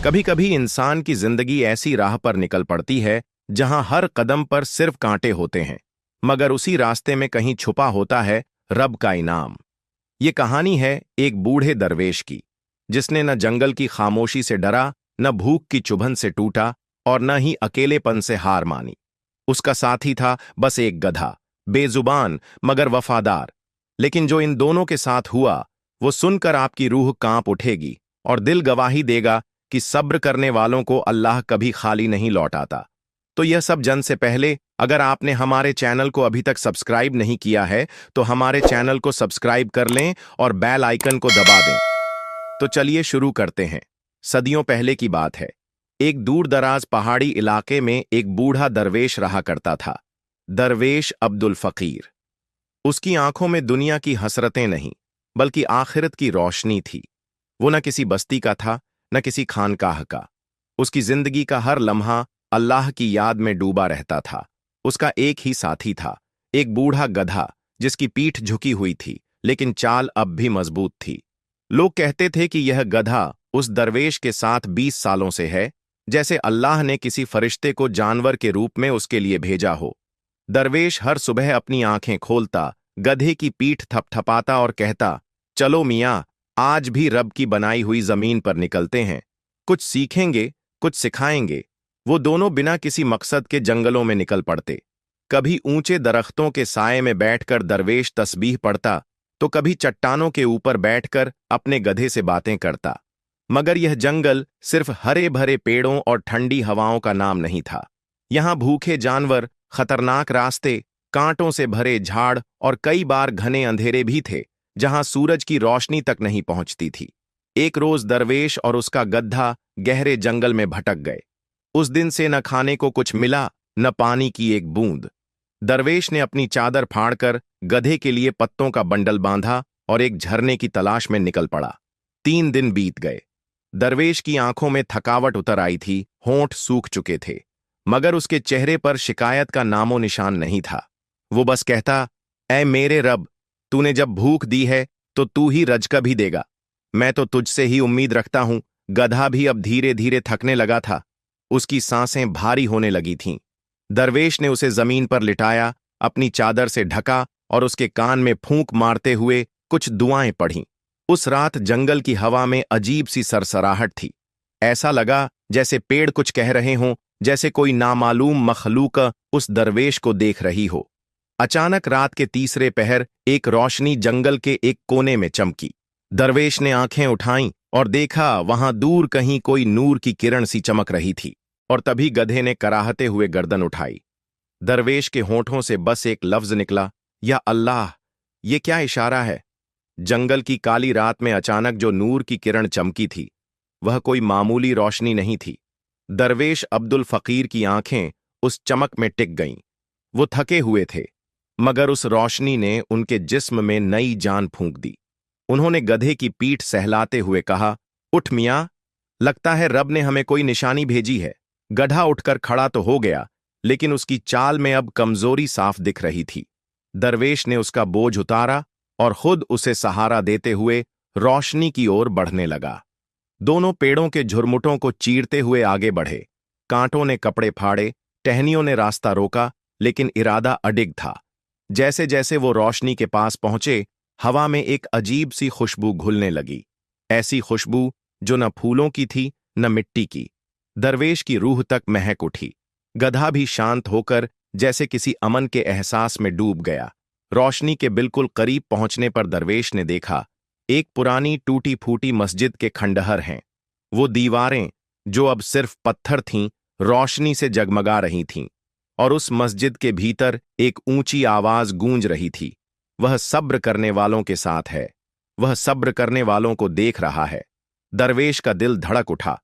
कभी कभी इंसान की जिंदगी ऐसी राह पर निकल पड़ती है जहां हर कदम पर सिर्फ कांटे होते हैं, मगर उसी रास्ते में कहीं छुपा होता है रब का इनाम। ये कहानी है एक बूढ़े दरवेश की, जिसने न जंगल की खामोशी से डरा, न भूख की चुभन से टूटा और न ही अकेलेपन से हार मानी। उसका साथी था बस एक गधा, बेजुबान मगर वफादार। लेकिन जो इन दोनों के साथ हुआ, वो सुनकर आपकी रूह कांप उठेगी और दिल गवाही देगा कि सब्र करने वालों को अल्लाह कभी खाली नहीं लौटाता। तो यह सब जन से पहले, अगर आपने हमारे चैनल को अभी तक सब्सक्राइब नहीं किया है तो हमारे चैनल को सब्सक्राइब कर लें और बेल आइकन को दबा दें। तो चलिए शुरू करते हैं। सदियों पहले की बात है। एक दूर दराज पहाड़ी इलाके में एक बूढ़ा दरवेश रहा करता था। दरवेश अब्दुल फकीर। उसकी आंखों में दुनिया की हसरतें नहीं, बल्कि आखिरत की रोशनी थी। वो न किसी बस्ती का था, न किसी खानकाह का। उसकी जिंदगी का हर लम्हा अल्लाह की याद में डूबा रहता था। उसका एक ही साथी था, एक बूढ़ा गधा, जिसकी पीठ झुकी हुई थी लेकिन चाल अब भी मजबूत थी। लोग कहते थे कि यह गधा उस दरवेश के साथ 20 सालों से है, जैसे अल्लाह ने किसी फरिश्ते को जानवर के रूप में उसके लिए भेजा हो। दरवेश हर सुबह अपनी आंखें खोलता, गधे की पीठ थपथपाता और कहता, चलो मियाँ, आज भी रब की बनाई हुई जमीन पर निकलते हैं, कुछ सीखेंगे, कुछ सिखाएंगे। वो दोनों बिना किसी मकसद के जंगलों में निकल पड़ते। कभी ऊंचे दरख्तों के साए में बैठकर दरवेश तस्बीह पढ़ता, तो कभी चट्टानों के ऊपर बैठकर अपने गधे से बातें करता। मगर यह जंगल सिर्फ हरे भरे पेड़ों और ठंडी हवाओं का नाम नहीं था। यहां भूखे जानवर, खतरनाक रास्ते, कांटों से भरे झाड़ और कई बार घने अंधेरे भी थे, जहां सूरज की रोशनी तक नहीं पहुंचती थी। एक रोज दरवेश और उसका गधा गहरे जंगल में भटक गए। उस दिन से न खाने को कुछ मिला, न पानी की एक बूंद। दरवेश ने अपनी चादर फाड़कर गधे के लिए पत्तों का बंडल बांधा और एक झरने की तलाश में निकल पड़ा। 3 दिन बीत गए। दरवेश की आंखों में थकावट उतर आई थी, होंठ सूख चुके थे, मगर उसके चेहरे पर शिकायत का नामो निशान नहीं था। वो बस कहता, ऐ मेरे रब, तूने जब भूख दी है तो तू ही रज़्क़ भी देगा। मैं तो तुझसे ही उम्मीद रखता हूं। गधा भी अब धीरे धीरे थकने लगा था। उसकी सांसें भारी होने लगी थीं। दरवेश ने उसे जमीन पर लिटाया, अपनी चादर से ढका और उसके कान में फूंक मारते हुए कुछ दुआएं पढ़ीं। उस रात जंगल की हवा में अजीब सी सरसराहट थी। ऐसा लगा जैसे पेड़ कुछ कह रहे हों, जैसे कोई नामालूम मखलूक उस दरवेश को देख रही हो। अचानक रात के तीसरे पहर एक रोशनी जंगल के एक कोने में चमकी। दरवेश ने आंखें उठाईं और देखा, वहां दूर कहीं कोई नूर की किरण सी चमक रही थी। और तभी गधे ने कराहते हुए गर्दन उठाई। दरवेश के होंठों से बस एक लफ्ज निकला, या अल्लाह। ये क्या इशारा है? जंगल की काली रात में अचानक जो नूर की किरण चमकी थी, वह कोई मामूली रोशनी नहीं थी। दरवेश अब्दुल फकीर की आंखें उस चमक में टिक गईं। वो थके हुए थे, मगर उस रोशनी ने उनके जिस्म में नई जान फूंक दी। उन्होंने गधे की पीठ सहलाते हुए कहा, उठ मियाँ, लगता है रब ने हमें कोई निशानी भेजी है। गधा उठकर खड़ा तो हो गया, लेकिन उसकी चाल में अब कमजोरी साफ दिख रही थी। दरवेश ने उसका बोझ उतारा और खुद उसे सहारा देते हुए रोशनी की ओर बढ़ने लगा। दोनों पेड़ों के झुरमुटों को चीरते हुए आगे बढ़े। कांटों ने कपड़े फाड़े, टहनियों ने रास्ता रोका, लेकिन इरादा अडिग था। जैसे जैसे वो रोशनी के पास पहुंचे, हवा में एक अजीब सी खुशबू घुलने लगी। ऐसी खुशबू जो न फूलों की थी न मिट्टी की। दरवेश की रूह तक महक उठी। गधा भी शांत होकर जैसे किसी अमन के एहसास में डूब गया। रोशनी के बिल्कुल करीब पहुंचने पर दरवेश ने देखा, एक पुरानी टूटी फूटी मस्जिद के खंडहर हैं। वो दीवारें, जो अब सिर्फ पत्थर थीं, रोशनी से जगमगा रही थीं। और उस मस्जिद के भीतर एक ऊंची आवाज गूंज रही थी, वह सब्र करने वालों के साथ है, वह सब्र करने वालों को देख रहा है। दरवेश का दिल धड़क उठा।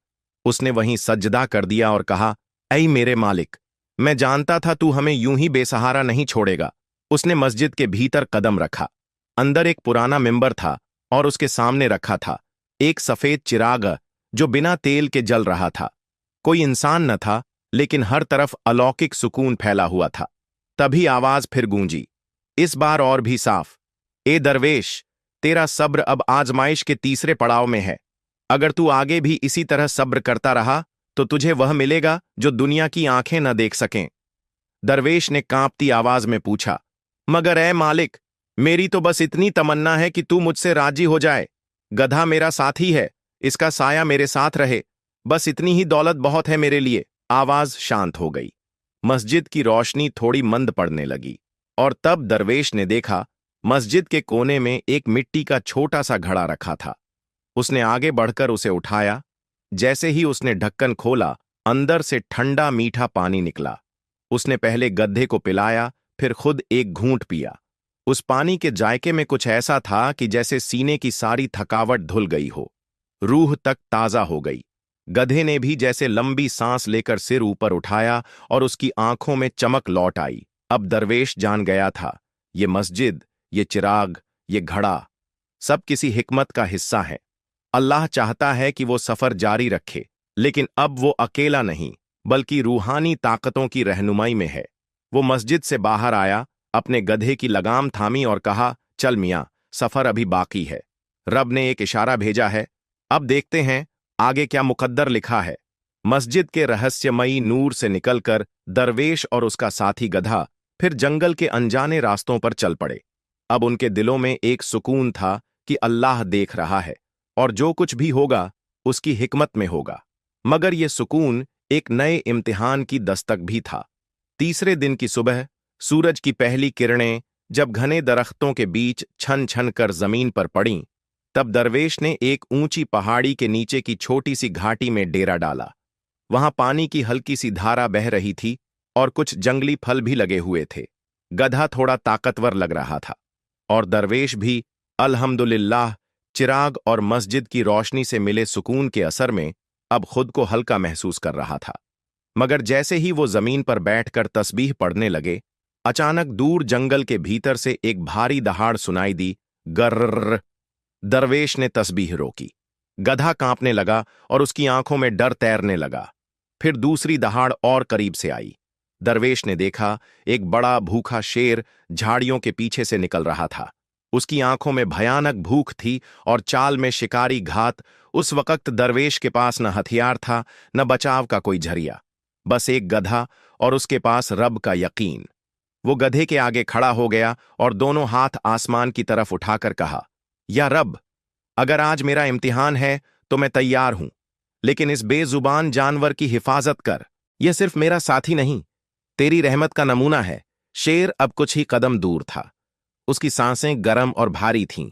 उसने वहीं सजदा कर दिया और कहा, ऐ मेरे मालिक, मैं जानता था तू हमें यूं ही बेसहारा नहीं छोड़ेगा। उसने मस्जिद के भीतर कदम रखा। अंदर एक पुराना मिंबर था और उसके सामने रखा था एक सफेद चिराग जो बिना तेल के जल रहा था। कोई इंसान न था, लेकिन हर तरफ अलौकिक सुकून फैला हुआ था। तभी आवाज फिर गूंजी, इस बार और भी साफ, ए दरवेश, तेरा सब्र अब आजमाइश के तीसरे पड़ाव में है। अगर तू आगे भी इसी तरह सब्र करता रहा तो तुझे वह मिलेगा जो दुनिया की आंखें न देख सकें। दरवेश ने कांपती आवाज में पूछा, मगर ऐ मालिक, मेरी तो बस इतनी तमन्ना है कि तू मुझसे राजी हो जाए। गधा मेरा साथी है, इसका साया मेरे साथ रहे, बस इतनी ही दौलत बहुत है मेरे लिए। आवाज शांत हो गई। मस्जिद की रोशनी थोड़ी मंद पड़ने लगी और तब दरवेश ने देखा मस्जिद के कोने में एक मिट्टी का छोटा सा घड़ा रखा था। उसने आगे बढ़कर उसे उठाया। जैसे ही उसने ढक्कन खोला, अंदर से ठंडा मीठा पानी निकला। उसने पहले गधे को पिलाया, फिर खुद एक घूंट पिया। उस पानी के जायके में कुछ ऐसा था कि जैसे सीने की सारी थकावट धुल गई हो, रूह तक ताजा हो गई। गधे ने भी जैसे लंबी सांस लेकर सिर ऊपर उठाया और उसकी आंखों में चमक लौट आई। अब दरवेश जान गया था, ये मस्जिद, ये चिराग, ये घड़ा, सब किसी हिकमत का हिस्सा है। अल्लाह चाहता है कि वो सफर जारी रखे, लेकिन अब वो अकेला नहीं, बल्कि रूहानी ताकतों की रहनुमाई में है। वो मस्जिद से बाहर आया, अपने गधे की लगाम थामी और कहा, चल मियां, सफर अभी बाकी है। रब ने एक इशारा भेजा है, अब देखते हैं आगे क्या मुकद्दर लिखा है। मस्जिद के रहस्यमयी नूर से निकलकर दरवेश और उसका साथी गधा फिर जंगल के अनजाने रास्तों पर चल पड़े। अब उनके दिलों में एक सुकून था कि अल्लाह देख रहा है और जो कुछ भी होगा उसकी हिकमत में होगा। मगर यह सुकून एक नए इम्तिहान की दस्तक भी था। तीसरे दिन की सुबह सूरज की पहली किरणें जब घने दरख्तों के बीच छन छन कर जमीन पर पड़ीं, तब दरवेश ने एक ऊंची पहाड़ी के नीचे की छोटी सी घाटी में डेरा डाला। वहां पानी की हल्की सी धारा बह रही थी और कुछ जंगली फल भी लगे हुए थे। गधा थोड़ा ताकतवर लग रहा था और दरवेश भी अल्हम्दुलिल्लाह चिराग और मस्जिद की रोशनी से मिले सुकून के असर में अब खुद को हल्का महसूस कर रहा था। मगर जैसे ही वो जमीन पर बैठकर तस्बीह पढ़ने लगे, अचानक दूर जंगल के भीतर से एक भारी दहाड़ सुनाई दी। गर्र। दरवेश ने तस्बीह रोकी। गधा कांपने लगा और उसकी आंखों में डर तैरने लगा। फिर दूसरी दहाड़ और करीब से आई। दरवेश ने देखा एक बड़ा भूखा शेर झाड़ियों के पीछे से निकल रहा था। उसकी आंखों में भयानक भूख थी और चाल में शिकारी घात। उस वक्त दरवेश के पास न हथियार था, न बचाव का कोई जरिया, बस एक गधा और उसके पास रब का यकीन। वो गधे के आगे खड़ा हो गया और दोनों हाथ आसमान की तरफ उठाकर कहा, या रब, अगर आज मेरा इम्तिहान है तो मैं तैयार हूं, लेकिन इस बेजुबान जानवर की हिफाजत कर। यह सिर्फ मेरा साथी नहीं, तेरी रहमत का नमूना है। शेर अब कुछ ही कदम दूर था। उसकी सांसें गर्म और भारी थीं।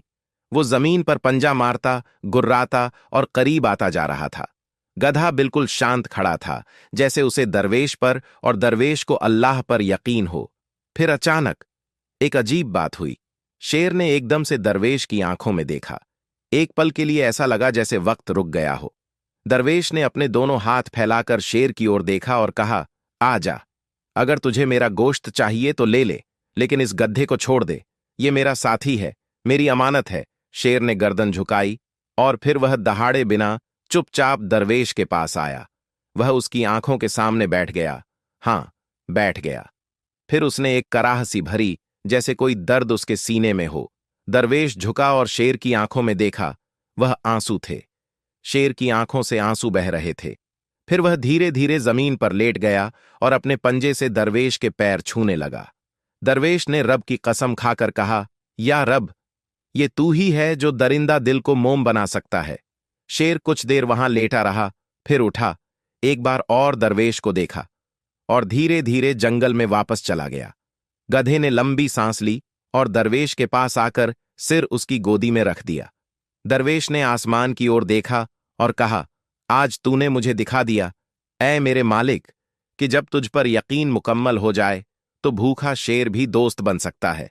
वो जमीन पर पंजा मारता, गुर्राता और करीब आता जा रहा था। गधा बिल्कुल शांत खड़ा था, जैसे उसे दरवेश पर और दरवेश को अल्लाह पर यकीन हो। फिर अचानक एक अजीब बात हुई। शेर ने एकदम से दरवेश की आंखों में देखा। एक पल के लिए ऐसा लगा जैसे वक्त रुक गया हो। दरवेश ने अपने दोनों हाथ फैलाकर शेर की ओर देखा और कहा, आ जा, अगर तुझे मेरा गोश्त चाहिए तो ले ले, लेकिन इस गड्ढे को छोड़ दे। ये मेरा साथी है, मेरी अमानत है। शेर ने गर्दन झुकाई और फिर वह दहाड़े बिना चुपचाप दरवेश के पास आया। वह उसकी आंखों के सामने बैठ गया। हां, बैठ गया। फिर उसने एक कराह सी भरी, जैसे कोई दर्द उसके सीने में हो। दरवेश झुका और शेर की आंखों में देखा। वह आंसू थे। शेर की आंखों से आंसू बह रहे थे। फिर वह धीरे धीरे जमीन पर लेट गया और अपने पंजे से दरवेश के पैर छूने लगा। दरवेश ने रब की कसम खाकर कहा, या रब, ये तू ही है जो दरिंदा दिल को मोम बना सकता है। शेर कुछ देर वहां लेटा रहा, फिर उठा, एक बार और दरवेश को देखा और धीरे धीरे जंगल में वापस चला गया। गधे ने लंबी सांस ली और दरवेश के पास आकर सिर उसकी गोदी में रख दिया। दरवेश ने आसमान की ओर देखा और कहा, आज तूने मुझे दिखा दिया, ऐ मेरे मालिक, कि जब तुझ पर यकीन मुकम्मल हो जाए तो भूखा शेर भी दोस्त बन सकता है।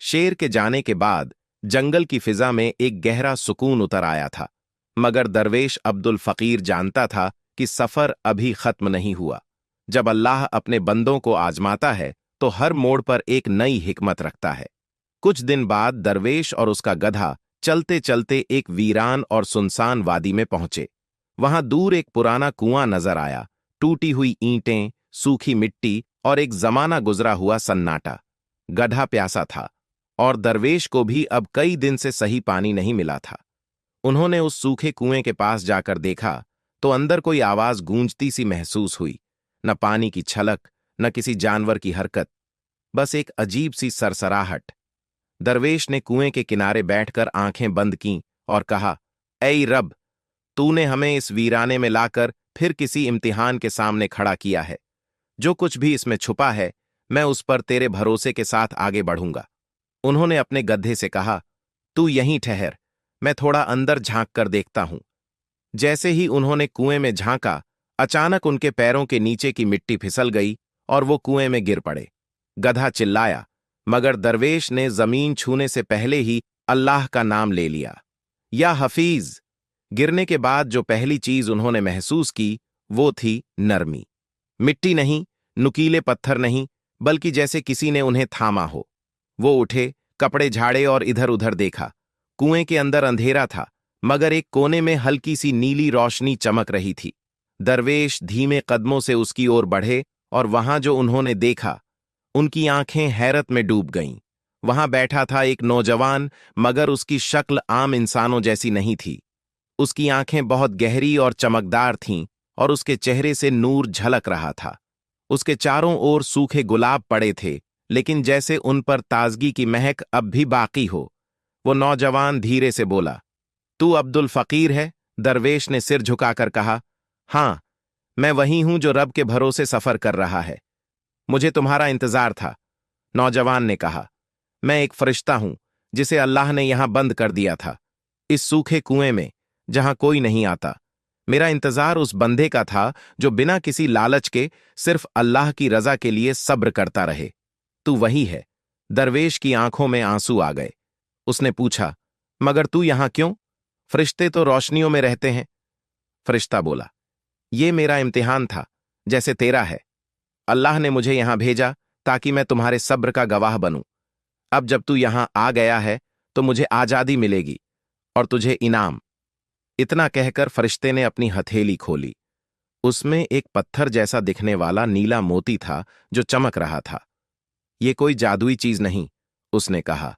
शेर के जाने के बाद जंगल की फिजा में एक गहरा सुकून उतर आया था। मगर दरवेश अब्दुल फकीर जानता था कि सफर अभी खत्म नहीं हुआ। जब अल्लाह अपने बंदों को आजमाता है तो हर मोड़ पर एक नई हिकमत रखता है। कुछ दिन बाद दरवेश और उसका गधा चलते चलते एक वीरान और सुनसान वादी में पहुंचे। वहां दूर एक पुराना कुआं नजर आया, टूटी हुई ईंटें, सूखी मिट्टी और एक जमाना गुजरा हुआ सन्नाटा। गधा प्यासा था और दरवेश को भी अब कई दिन से सही पानी नहीं मिला था। उन्होंने उस सूखे कुएं के पास जाकर देखा तो अंदर कोई आवाज गूंजती सी महसूस हुई। न पानी की छलक, न किसी जानवर की हरकत, बस एक अजीब सी सरसराहट। दरवेश ने कुएं के किनारे बैठकर आंखें बंद कीं और कहा, ऐ रब, तूने हमें इस वीराने में लाकर फिर किसी इम्तिहान के सामने खड़ा किया है। जो कुछ भी इसमें छुपा है, मैं उस पर तेरे भरोसे के साथ आगे बढ़ूंगा। उन्होंने अपने गधे से कहा, तू यहीं ठहर, मैं थोड़ा अंदर झांक कर देखता हूं। जैसे ही उन्होंने कुएं में झांका, अचानक उनके पैरों के नीचे की मिट्टी फिसल गई और वो कुएं में गिर पड़े। गधा चिल्लाया, मगर दरवेश ने जमीन छूने से पहले ही अल्लाह का नाम ले लिया, या हफीज। गिरने के बाद जो पहली चीज उन्होंने महसूस की वो थी नरमी। मिट्टी नहीं, नुकीले पत्थर नहीं, बल्कि जैसे किसी ने उन्हें थामा हो। वो उठे, कपड़े झाड़े और इधर उधर देखा। कुएं के अंदर अंधेरा था, मगर एक कोने में हल्की सी नीली रोशनी चमक रही थी। दरवेश धीमे कदमों से उसकी ओर बढ़े और वहां जो उन्होंने देखा, उनकी आंखें हैरत में डूब गईं। वहां बैठा था एक नौजवान, मगर उसकी शक्ल आम इंसानों जैसी नहीं थी। उसकी आंखें बहुत गहरी और चमकदार थीं और उसके चेहरे से नूर झलक रहा था। उसके चारों ओर सूखे गुलाब पड़े थे, लेकिन जैसे उन पर ताजगी की महक अब भी बाकी हो। वो नौजवान धीरे से बोला, तू अब्दुल फकीर है? दरवेश ने सिर झुकाकर कहा, हां, मैं वही हूं जो रब के भरोसे सफर कर रहा है। मुझे तुम्हारा इंतजार था। नौजवान ने कहा, मैं एक फरिश्ता हूं जिसे अल्लाह ने यहां बंद कर दिया था, इस सूखे कुएं में जहां कोई नहीं आता। मेरा इंतजार उस बंदे का था जो बिना किसी लालच के सिर्फ अल्लाह की रजा के लिए सब्र करता रहे। तू वही है। दरवेश की आंखों में आंसू आ गए। उसने पूछा, मगर तू यहां क्यों? फरिश्ते तो रोशनियों में रहते हैं। फरिश्ता बोला, ये मेरा इम्तिहान था, जैसे तेरा है। अल्लाह ने मुझे यहां भेजा ताकि मैं तुम्हारे सब्र का गवाह बनूं। अब जब तू यहां आ गया है तो मुझे आजादी मिलेगी और तुझे इनाम। इतना कहकर फरिश्ते ने अपनी हथेली खोली। उसमें एक पत्थर जैसा दिखने वाला नीला मोती था जो चमक रहा था। ये कोई जादुई चीज नहीं, उसने कहा।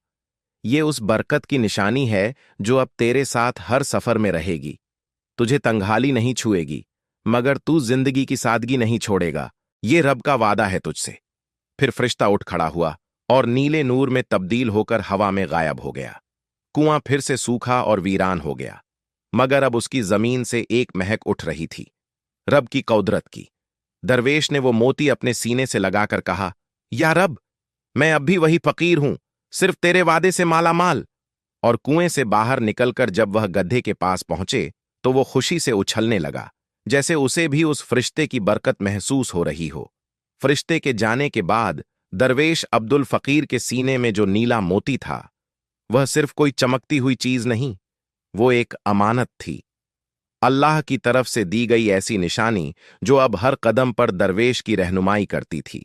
ये उस बरकत की निशानी है जो अब तेरे साथ हर सफर में रहेगी। तुझे तंगहाली नहीं छुएगी, मगर तू जिंदगी की सादगी नहीं छोड़ेगा। ये रब का वादा है तुझसे। फिर फरिश्ता उठ खड़ा हुआ और नीले नूर में तब्दील होकर हवा में गायब हो गया। कुआं फिर से सूखा और वीरान हो गया, मगर अब उसकी जमीन से एक महक उठ रही थी, रब की कौदरत की। दरवेश ने वो मोती अपने सीने से लगाकर कहा, या रब, मैं अब भी वही फकीर हूं, सिर्फ तेरे वादे से माला माल। और कुएं से बाहर निकलकर जब वह गड्ढे के पास पहुंचे तो वो खुशी से उछलने लगा, जैसे उसे भी उस फरिश्ते की बरकत महसूस हो रही हो। फरिश्ते के जाने के बाद दरवेश अब्दुल फकीर के सीने में जो नीला मोती था, वह सिर्फ कोई चमकती हुई चीज नहीं, वो एक अमानत थी, अल्लाह की तरफ से दी गई ऐसी निशानी जो अब हर कदम पर दरवेश की रहनुमाई करती थी।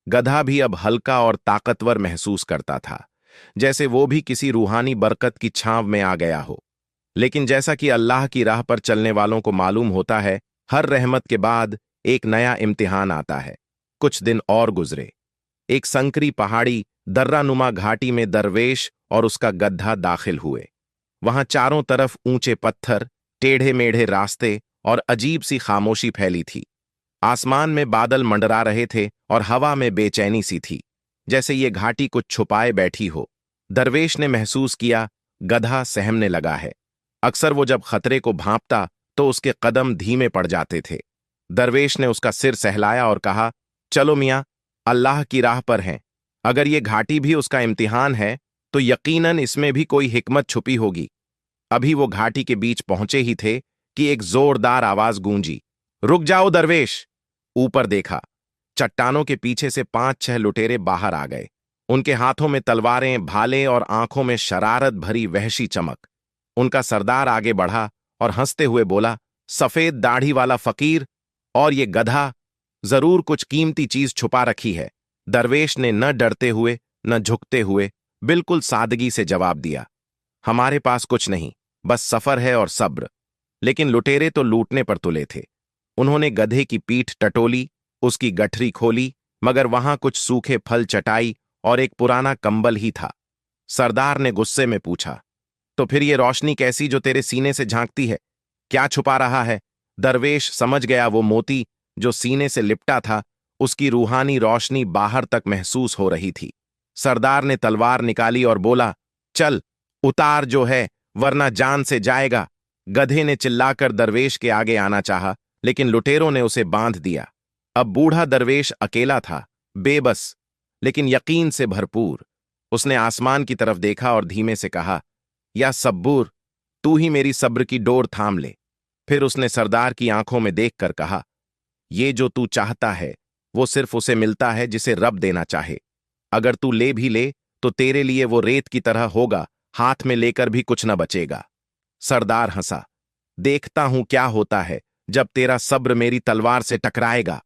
गधा भी अब हल्का और ताकतवर महसूस करता था, जैसे वो भी किसी रूहानी बरकत की छांव में आ गया हो। लेकिन जैसा कि अल्लाह की राह पर चलने वालों को मालूम होता है, हर रहमत के बाद एक नया इम्तिहान आता है। कुछ दिन और गुजरे। एक संकरी पहाड़ी दर्रानुमा घाटी में दरवेश और उसका गधा दाखिल हुए। वहां चारों तरफ ऊंचे पत्थर, टेढ़े मेढ़े रास्ते और अजीब सी खामोशी फैली थी। आसमान में बादल मंडरा रहे थे और हवा में बेचैनी सी थी, जैसे ये घाटी कुछ छुपाए बैठी हो। दरवेश ने महसूस किया, गधा सहमने लगा है। अक्सर वो जब खतरे को भांपता तो उसके कदम धीमे पड़ जाते थे। दरवेश ने उसका सिर सहलाया और कहा, चलो मियां, अल्लाह की राह पर हैं। अगर ये घाटी भी उसका इम्तिहान है तो यकीनन इसमें भी कोई हिकमत छुपी होगी। अभी वो घाटी के बीच पहुंचे ही थे कि एक जोरदार आवाज गूंजी, रुक जाओ दरवेश। ऊपर देखा, चट्टानों के पीछे से 5-6 लुटेरे बाहर आ गए। उनके हाथों में तलवारें, भाले और आंखों में शरारत भरी वहशी चमक। उनका सरदार आगे बढ़ा और हंसते हुए बोला, सफेद दाढ़ी वाला फकीर और ये गधा, जरूर कुछ कीमती चीज छुपा रखी है। दरवेश ने न डरते हुए न झुकते हुए बिल्कुल सादगी से जवाब दिया, हमारे पास कुछ नहीं, बस सफर है और सब्र। लेकिन लुटेरे तो लूटने पर तुले थे। उन्होंने गधे की पीठ टटोली, उसकी गठरी खोली, मगर वहां कुछ सूखे फल, चटाई और एक पुराना कंबल ही था। सरदार ने गुस्से में पूछा, तो फिर ये रोशनी कैसी जो तेरे सीने से झांकती है? क्या छुपा रहा है? दरवेश समझ गया वो मोती जो सीने से लिपटा था, उसकी रूहानी रोशनी बाहर तक महसूस हो रही थी। सरदार ने तलवार निकाली और बोला, चल उतार जो है, वरना जान से जाएगा। गधे ने चिल्लाकर दरवेश के आगे आना चाहा, लेकिन लुटेरों ने उसे बांध दिया। अब बूढ़ा दरवेश अकेला था, बेबस लेकिन यकीन से भरपूर। उसने आसमान की तरफ देखा और धीमे से कहा, या सब्बूर, तू ही मेरी सब्र की डोर थाम ले। फिर उसने सरदार की आंखों में देखकर कहा, ये जो तू चाहता है वो सिर्फ उसे मिलता है जिसे रब देना चाहे। अगर तू ले भी ले तो तेरे लिए वो रेत की तरह होगा, हाथ में लेकर भी कुछ न बचेगा। सरदार हंसा, देखता हूं क्या होता है जब तेरा सब्र मेरी तलवार से टकराएगा।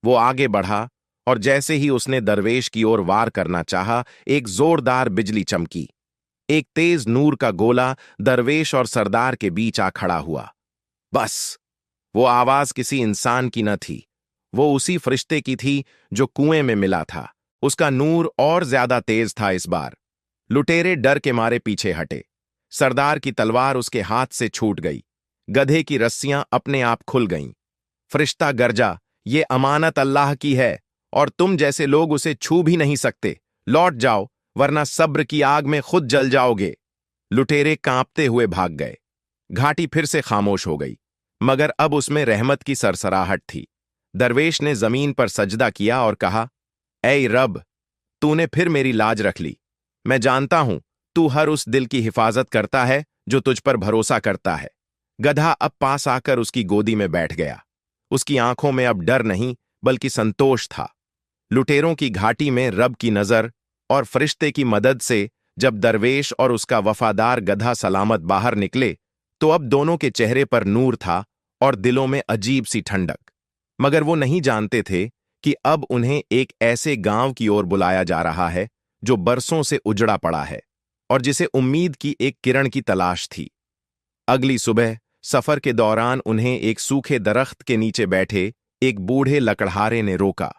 वो आगे बढ़ा और जैसे ही उसने दरवेश की ओर वार करना चाहा, एक जोरदार बिजली चमकी। एक तेज नूर का गोला दरवेश और सरदार के बीच आ खड़ा हुआ। बस, वो आवाज किसी इंसान की न थी, वो उसी फरिश्ते की थी जो कुएं में मिला था। उसका नूर और ज्यादा तेज था इस बार। लुटेरे डर के मारे पीछे हटे। सरदार की तलवार उसके हाथ से छूट गई। गधे की रस्सियां अपने आप खुल गईं। फरिश्ता गरजा, ये अमानत अल्लाह की है और तुम जैसे लोग उसे छू भी नहीं सकते। लौट जाओ, वरना सब्र की आग में खुद जल जाओगे। लुटेरे कांपते हुए भाग गए। घाटी फिर से खामोश हो गई, मगर अब उसमें रहमत की सरसराहट थी। दरवेश ने जमीन पर सजदा किया और कहा, ऐ रब, तूने फिर मेरी लाज रख ली। मैं जानता हूं तू हर उस दिल की हिफाजत करता है जो तुझ पर भरोसा करता है। गधा अब पास आकर उसकी गोदी में बैठ गया। उसकी आंखों में अब डर नहीं बल्कि संतोष था। लुटेरों की घाटी में रब की नजर और फरिश्ते की मदद से जब दरवेश और उसका वफादार गधा सलामत बाहर निकले, तो अब दोनों के चेहरे पर नूर था और दिलों में अजीब सी ठंडक। मगर वो नहीं जानते थे कि अब उन्हें एक ऐसे गांव की ओर बुलाया जा रहा है जो बरसों से उजड़ा पड़ा है और जिसे उम्मीद की एक किरण की तलाश थी। अगली सुबह सफर के दौरान उन्हें एक सूखे दरख्त के नीचे बैठे एक बूढ़े लकड़हारे ने रोका।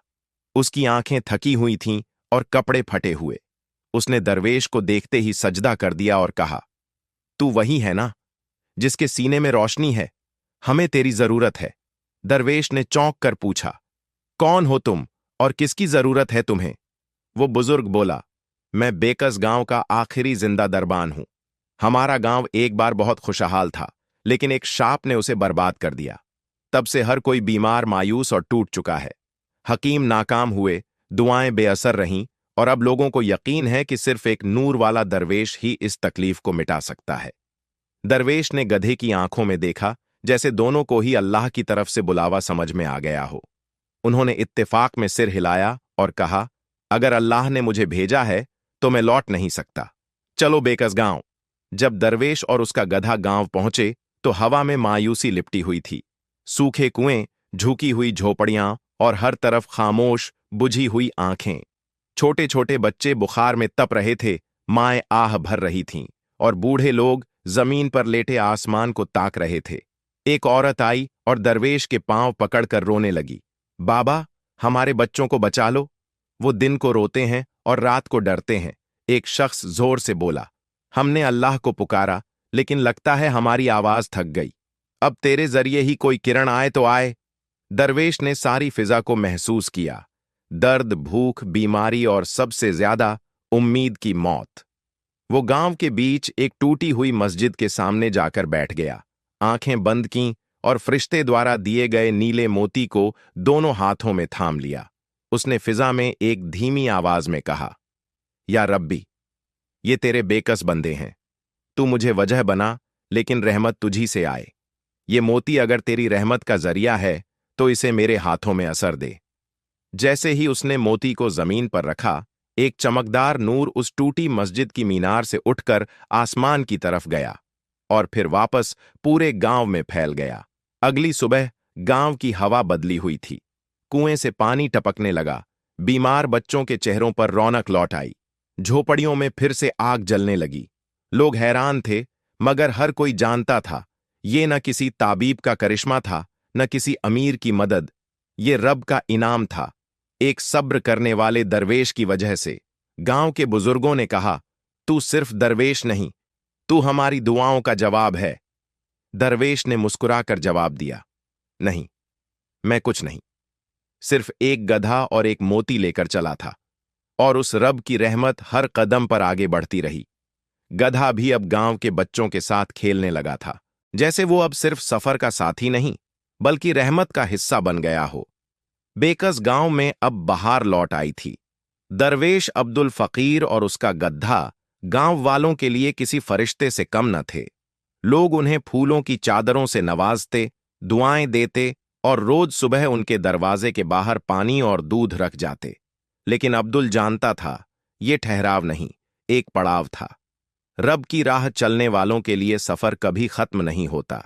उसकी आंखें थकी हुई थीं और कपड़े फटे हुए। उसने दरवेश को देखते ही सजदा कर दिया और कहा, तू वही है ना जिसके सीने में रोशनी है? हमें तेरी जरूरत है। दरवेश ने चौंक कर पूछा, कौन हो तुम और किसकी जरूरत है तुम्हें? वो बुजुर्ग बोला, मैं बेकस गांव का आखिरी जिंदा दरबान हूं। हमारा गांव एक बार बहुत खुशहाल था, लेकिन एक शाप ने उसे बर्बाद कर दिया। तब से हर कोई बीमार, मायूस और टूट चुका है। हकीम नाकाम हुए, दुआएं बेअसर रहीं और अब लोगों को यकीन है कि सिर्फ एक नूर वाला दरवेश ही इस तकलीफ को मिटा सकता है। दरवेश ने गधे की आंखों में देखा, जैसे दोनों को ही अल्लाह की तरफ से बुलावा समझ में आ गया हो। उन्होंने इत्तेफाक में सिर हिलाया और कहा, अगर अल्लाह ने मुझे भेजा है तो मैं लौट नहीं सकता। चलो बेकस गांव। जब दरवेश और उसका गधा गांव पहुंचे तो हवा में मायूसी लिपटी हुई थी। सूखे कुएं, झुकी हुई झोपड़ियां और हर तरफ खामोश, बुझी हुई आंखें। छोटे छोटे बच्चे बुखार में तप रहे थे, माएं आह भर रही थीं और बूढ़े लोग जमीन पर लेटे आसमान को ताक रहे थे। एक औरत आई और दरवेश के पांव पकड़कर रोने लगी, बाबा, हमारे बच्चों को बचा लो। वो दिन को रोते हैं और रात को डरते हैं। एक शख्स जोर से बोला, हमने अल्लाह को पुकारा, लेकिन लगता है हमारी आवाज थक गई। अब तेरे जरिए ही कोई किरण आए तो आए। दरवेश ने सारी फिजा को महसूस किया, दर्द, भूख, बीमारी और सबसे ज्यादा उम्मीद की मौत। वो गांव के बीच एक टूटी हुई मस्जिद के सामने जाकर बैठ गया, आंखें बंद कीं और फरिश्ते द्वारा दिए गए नीले मोती को दोनों हाथों में थाम लिया। उसने फिजा में एक धीमी आवाज में कहा, या रब्बी, ये तेरे बेकस बंदे हैं। तू मुझे वजह बना, लेकिन रहमत तुझी से आए। ये मोती अगर तेरी रहमत का जरिया है तो इसे मेरे हाथों में असर दे। जैसे ही उसने मोती को जमीन पर रखा, एक चमकदार नूर उस टूटी मस्जिद की मीनार से उठकर आसमान की तरफ गया और फिर वापस पूरे गांव में फैल गया। अगली सुबह गांव की हवा बदली हुई थी। कुएं से पानी टपकने लगा। बीमार बच्चों के चेहरों पर रौनक लौट आई। झोपड़ियों में फिर से आग जलने लगी। लोग हैरान थे, मगर हर कोई जानता था ये न किसी ताबीब का करिश्मा था, न किसी अमीर की मदद। ये रब का इनाम था, एक सब्र करने वाले दरवेश की वजह से। गांव के बुजुर्गों ने कहा, तू सिर्फ दरवेश नहीं, तू हमारी दुआओं का जवाब है। दरवेश ने मुस्कुराकर जवाब दिया, नहीं, मैं कुछ नहीं, सिर्फ एक गधा और एक मोती लेकर चला था, और उस रब की रहमत हर कदम पर आगे बढ़ती रही। गधा भी अब गांव के बच्चों के साथ खेलने लगा था, जैसे वो अब सिर्फ सफर का साथी नहीं, बल्कि रहमत का हिस्सा बन गया हो। बेकस गांव में अब बहार लौट आई थी। दरवेश अब्दुल फकीर और उसका गधा गांव वालों के लिए किसी फरिश्ते से कम न थे। लोग उन्हें फूलों की चादरों से नवाजते, दुआएं देते और रोज सुबह उनके दरवाजे के बाहर पानी और दूध रख जाते। लेकिन अब्दुल जानता था, ये ठहराव नहीं, एक पड़ाव था। रब की राह चलने वालों के लिए सफर कभी खत्म नहीं होता।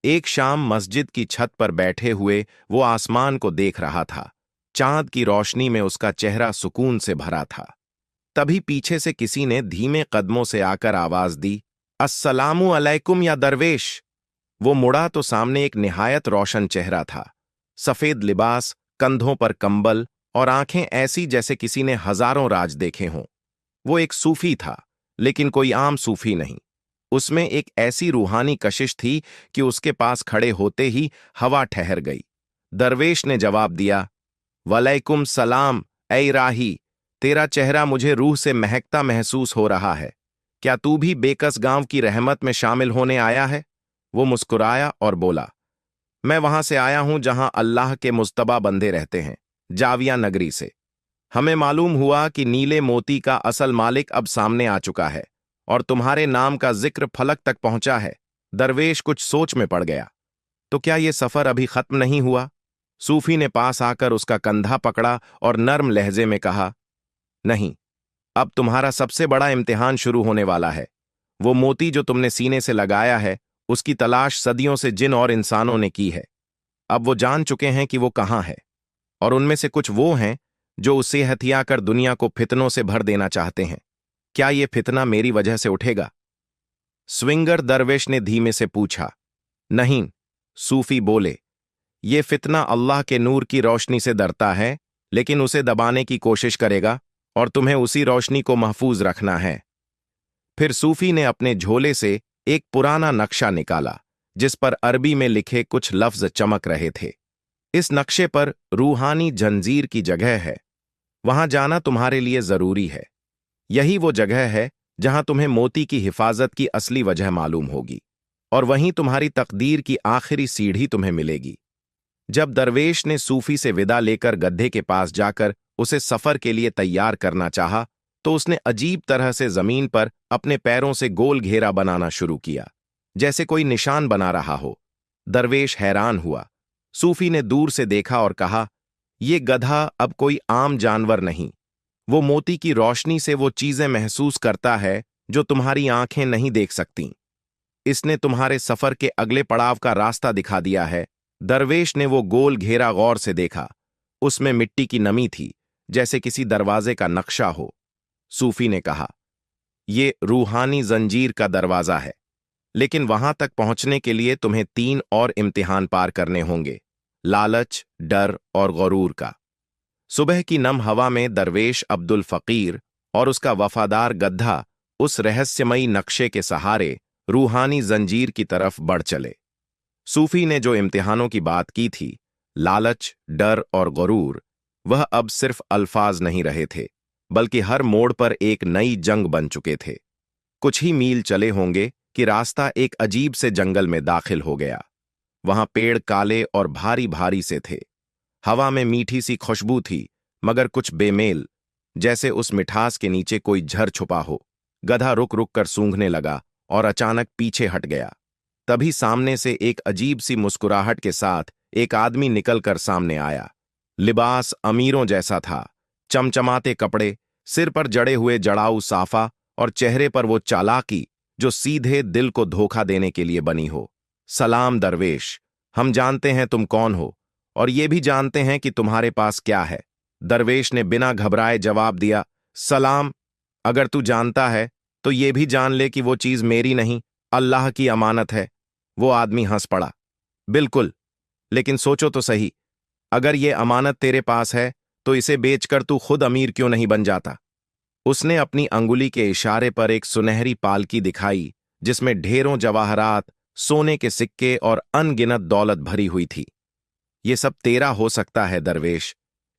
एक शाम मस्जिद की छत पर बैठे हुए वो आसमान को देख रहा था। चांद की रोशनी में उसका चेहरा सुकून से भरा था। तभी पीछे से किसी ने धीमे कदमों से आकर आवाज दी, अस्सलामु अलैकुम या दरवेश। वो मुड़ा तो सामने एक निहायत रोशन चेहरा था। सफेद लिबास, कंधों पर कंबल और आंखें ऐसी जैसे किसी ने हजारों राज देखे हों। वो एक सूफी था, लेकिन कोई आम सूफी नहीं। उसमें एक ऐसी रूहानी कशिश थी कि उसके पास खड़े होते ही हवा ठहर गई। दरवेश ने जवाब दिया, वलैकुम सलाम ऐ राही, तेरा चेहरा मुझे रूह से महकता महसूस हो रहा है। क्या तू भी बेकस गांव की रहमत में शामिल होने आया है? वो मुस्कुराया और बोला, मैं वहां से आया हूं जहां अल्लाह के मुस्तबा बंदे रहते हैं, जाविया नगरी से। हमें मालूम हुआ कि नीले मोती का असल मालिक अब सामने आ चुका है और तुम्हारे नाम का जिक्र फलक तक पहुंचा है। दरवेश कुछ सोच में पड़ गया। तो क्या ये सफर अभी खत्म नहीं हुआ? सूफी ने पास आकर उसका कंधा पकड़ा और नर्म लहजे में कहा, नहीं, अब तुम्हारा सबसे बड़ा इम्तिहान शुरू होने वाला है। वो मोती जो तुमने सीने से लगाया है, उसकी तलाश सदियों से जिन और इंसानों ने की है। अब वो जान चुके हैं कि वो कहाँ है, और उनमें से कुछ वो हैं जो उसे हथियाकर दुनिया को फितनों से भर देना चाहते हैं। क्या ये फितना मेरी वजह से उठेगा? स्विंगर दरवेश ने धीमे से पूछा। नहीं, सूफी बोले, ये फितना अल्लाह के नूर की रोशनी से डरता है, लेकिन उसे दबाने की कोशिश करेगा और तुम्हें उसी रोशनी को महफूज रखना है। फिर सूफी ने अपने झोले से एक पुराना नक्शा निकाला, जिस पर अरबी में लिखे कुछ लफ्ज चमक रहे थे। इस नक्शे पर रूहानी जंजीर की जगह है। वहां जाना तुम्हारे लिए जरूरी है। यही वो जगह है जहां तुम्हें मोती की हिफाजत की असली वजह मालूम होगी, और वहीं तुम्हारी तकदीर की आखिरी सीढ़ी तुम्हें मिलेगी। जब दरवेश ने सूफी से विदा लेकर गड्ढे के पास जाकर उसे सफर के लिए तैयार करना चाहा, तो उसने अजीब तरह से जमीन पर अपने पैरों से गोल घेरा बनाना शुरू किया, जैसे कोई निशान बना रहा हो। दरवेश हैरान हुआ। सूफी ने दूर से देखा और कहा, ये गधा अब कोई आम जानवर नहीं। वो मोती की रोशनी से वो चीजें महसूस करता है जो तुम्हारी आंखें नहीं देख सकती। इसने तुम्हारे सफर के अगले पड़ाव का रास्ता दिखा दिया है। दरवेश ने वो गोल घेरा गौर से देखा। उसमें मिट्टी की नमी थी, जैसे किसी दरवाजे का नक्शा हो। सूफी ने कहा, ये रूहानी जंजीर का दरवाजा है, लेकिन वहां तक पहुंचने के लिए तुम्हें 3 और इम्तिहान पार करने होंगे, लालच, डर और गरूर का। सुबह की नम हवा में दरवेश अब्दुल फकीर और उसका वफादार गधा उस रहस्यमयी नक्शे के सहारे रूहानी जंजीर की तरफ बढ़ चले। सूफी ने जो इम्तिहानों की बात की थी, लालच, डर और गरूर, वह अब सिर्फ अल्फाज नहीं रहे थे, बल्कि हर मोड़ पर एक नई जंग बन चुके थे। कुछ ही मील चले होंगे कि रास्ता एक अजीब से जंगल में दाखिल हो गया। वहां पेड़ काले और भारी भारी से थे। हवा में मीठी सी खुशबू थी, मगर कुछ बेमेल, जैसे उस मिठास के नीचे कोई झर छुपा हो। गधा रुक रुक कर सूंघने लगा और अचानक पीछे हट गया। तभी सामने से एक अजीब सी मुस्कुराहट के साथ एक आदमी निकलकर सामने आया। लिबास अमीरों जैसा था, चमचमाते कपड़े, सिर पर जड़े हुए जड़ाऊ साफा और चेहरे पर वो चालाकी जो सीधे दिल को धोखा देने के लिए बनी हो। सलाम दरवेश, हम जानते हैं तुम कौन हो, और ये भी जानते हैं कि तुम्हारे पास क्या है। दरवेश ने बिना घबराए जवाब दिया, सलाम, अगर तू जानता है तो ये भी जान ले कि वो चीज मेरी नहीं, अल्लाह की अमानत है। वो आदमी हंस पड़ा, बिल्कुल, लेकिन सोचो तो सही, अगर ये अमानत तेरे पास है तो इसे बेचकर तू खुद अमीर क्यों नहीं बन जाता? उसने अपनी अंगुली के इशारे पर एक सुनहरी पालकी दिखाई जिसमें ढेरों जवाहरात, सोने के सिक्के और अनगिनत दौलत भरी हुई थी। ये सब तेरा हो सकता है दरवेश।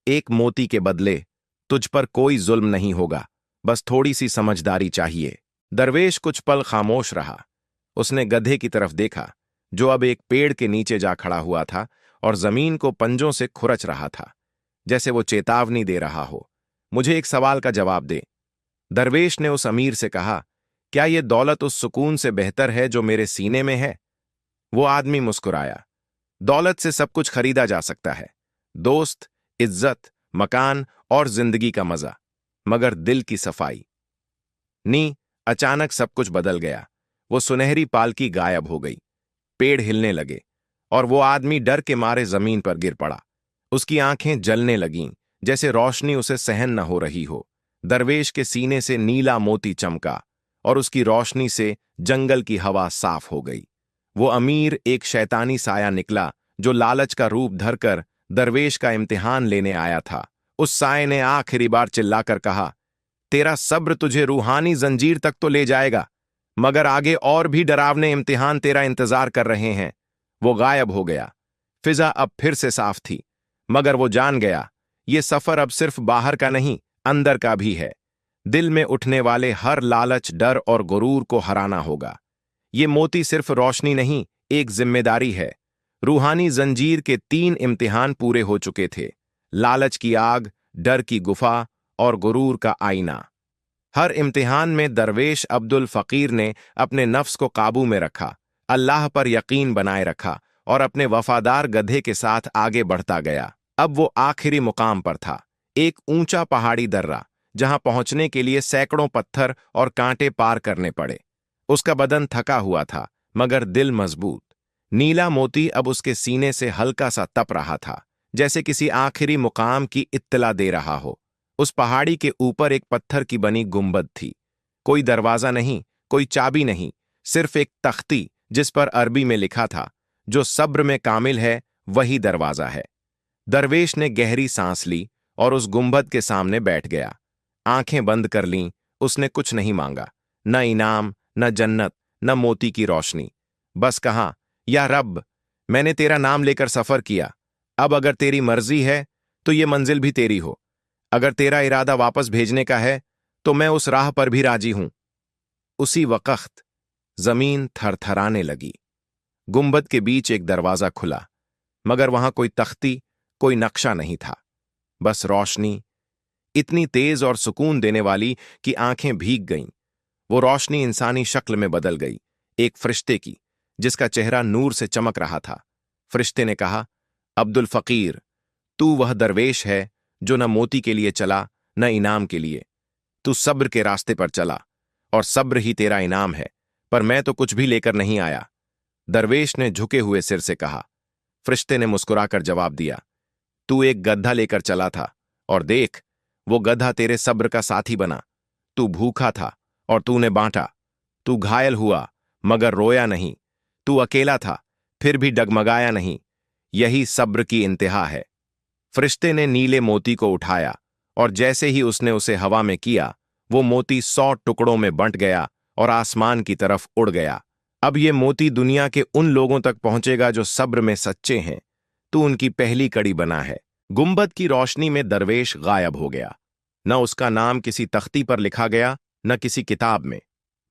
एक मोती के बदले तुझ पर कोई जुल्म नहीं होगा, बस थोड़ी सी समझदारी चाहिए। दरवेश कुछ पल खामोश रहा। उसने गधे की तरफ देखा, जो अब एक पेड़ के नीचे जा खड़ा हुआ था और जमीन को पंजों से खुरच रहा था, जैसे वो चेतावनी दे रहा हो, मुझे एक सवाल का जवाब दे। दरवेश ने उस अमीर से कहा, क्या ये दौलत उस सुकून से बेहतर है जो मेरे सीने में है? वो आदमी मुस्कुराया। दौलत से सब कुछ खरीदा जा सकता है, दोस्त, इज्जत, मकान और जिंदगी का मजा, मगर दिल की सफाई नी। अचानक सब कुछ बदल गया। वो सुनहरी पालकी गायब हो गई, पेड़ हिलने लगे और वो आदमी डर के मारे जमीन पर गिर पड़ा। उसकी आंखें जलने लगीं, जैसे रोशनी उसे सहन न हो रही हो। दरवेश के सीने से नीला मोती चमका और उसकी रोशनी से जंगल की हवा साफ हो गई। वो अमीर एक शैतानी साया निकला, जो लालच का रूप धरकर दरवेश का इम्तिहान लेने आया था। उस साये ने आखिरी बार चिल्लाकर कहा, तेरा सब्र तुझे रूहानी जंजीर तक तो ले जाएगा, मगर आगे और भी डरावने इम्तिहान तेरा इंतजार कर रहे हैं। वो गायब हो गया। फिजा अब फिर से साफ थी, मगर वो जान गया, ये सफर अब सिर्फ बाहर का नहीं, अंदर का भी है। दिल में उठने वाले हर लालच, डर और गुरूर को हराना होगा। ये मोती सिर्फ रोशनी नहीं, एक जिम्मेदारी है। रूहानी जंजीर के 3 इम्तिहान पूरे हो चुके थे, लालच की आग, डर की गुफा और गुरूर का आईना। हर इम्तिहान में दरवेश अब्दुल फकीर ने अपने नफ्स को काबू में रखा, अल्लाह पर यकीन बनाए रखा और अपने वफादार गधे के साथ आगे बढ़ता गया। अब वो आखिरी मुकाम पर था, एक ऊंचा पहाड़ी दर्रा, जहां पहुंचने के लिए सैकड़ों पत्थर और कांटे पार करने पड़े। उसका बदन थका हुआ था, मगर दिल मजबूत। नीला मोती अब उसके सीने से हल्का सा तप रहा था, जैसे किसी आखिरी मुकाम की इत्तला दे रहा हो। उस पहाड़ी के ऊपर एक पत्थर की बनी गुंबद थी। कोई दरवाजा नहीं, कोई चाबी नहीं, सिर्फ एक तख्ती जिस पर अरबी में लिखा था, जो सब्र में कामिल है वही दरवाजा है। दरवेश ने गहरी सांस ली और उस गुंबद के सामने बैठ गया। आंखें बंद कर लीं। उसने कुछ नहीं मांगा, न इनाम, न जन्नत, न मोती की रोशनी। बस कहा, या रब, मैंने तेरा नाम लेकर सफर किया। अब अगर तेरी मर्जी है तो ये मंजिल भी तेरी हो। अगर तेरा इरादा वापस भेजने का है तो मैं उस राह पर भी राजी हूं। उसी वक्त जमीन थरथराने लगी। गुंबद के बीच एक दरवाजा खुला, मगर वहां कोई तख्ती, कोई नक्शा नहीं था, बस रोशनी, इतनी तेज और सुकून देने वाली कि आंखें भीग गईं। वो रोशनी इंसानी शक्ल में बदल गई, एक फरिश्ते की, जिसका चेहरा नूर से चमक रहा था। फरिश्ते ने कहा, अब्दुल फकीर, तू वह दरवेश है जो न मोती के लिए चला, न इनाम के लिए। तू सब्र के रास्ते पर चला और सब्र ही तेरा इनाम है, पर मैं तो कुछ भी लेकर नहीं आया। दरवेश ने झुके हुए सिर से कहा। फरिश्ते ने मुस्कुराकर जवाब दिया, तू एक गधा लेकर चला था, और देख, वो गधा तेरे सब्र का साथी बना। तू भूखा था और तूने बांटा। तू घायल हुआ, मगर रोया नहीं। तू अकेला था, फिर भी डगमगाया नहीं। यही सब्र की इंतहा है। फरिश्ते ने नीले मोती को उठाया, और जैसे ही उसने उसे हवा में किया, वो मोती 100 टुकड़ों में बंट गया और आसमान की तरफ उड़ गया। अब ये मोती दुनिया के उन लोगों तक पहुंचेगा जो सब्र में सच्चे हैं। तू उनकी पहली कड़ी बना है। गुंबद की रोशनी में दरवेश गायब हो गया। न उसका नाम किसी तख्ती पर लिखा गया, न किसी किताब में,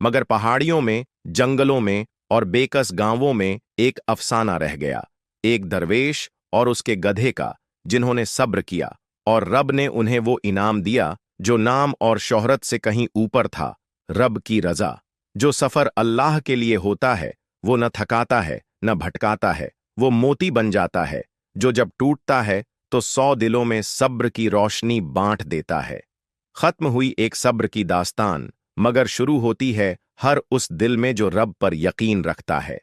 मगर पहाड़ियों में, जंगलों में और बेकस गांवों में एक अफसाना रह गया। एक दरवेश और उसके गधे का, जिन्होंने सब्र किया, और रब ने उन्हें वो इनाम दिया जो नाम और शोहरत से कहीं ऊपर था, रब की रजा। जो सफर अल्लाह के लिए होता है, वो न थकाता है, न भटकाता है, वो मोती बन जाता है, जो जब टूटता है तो 100 दिलों में सब्र की रोशनी बांट देता है। खत्म हुई एक सब्र की दास्तान, मगर शुरू होती है हर उस दिल में जो रब पर यकीन रखता है।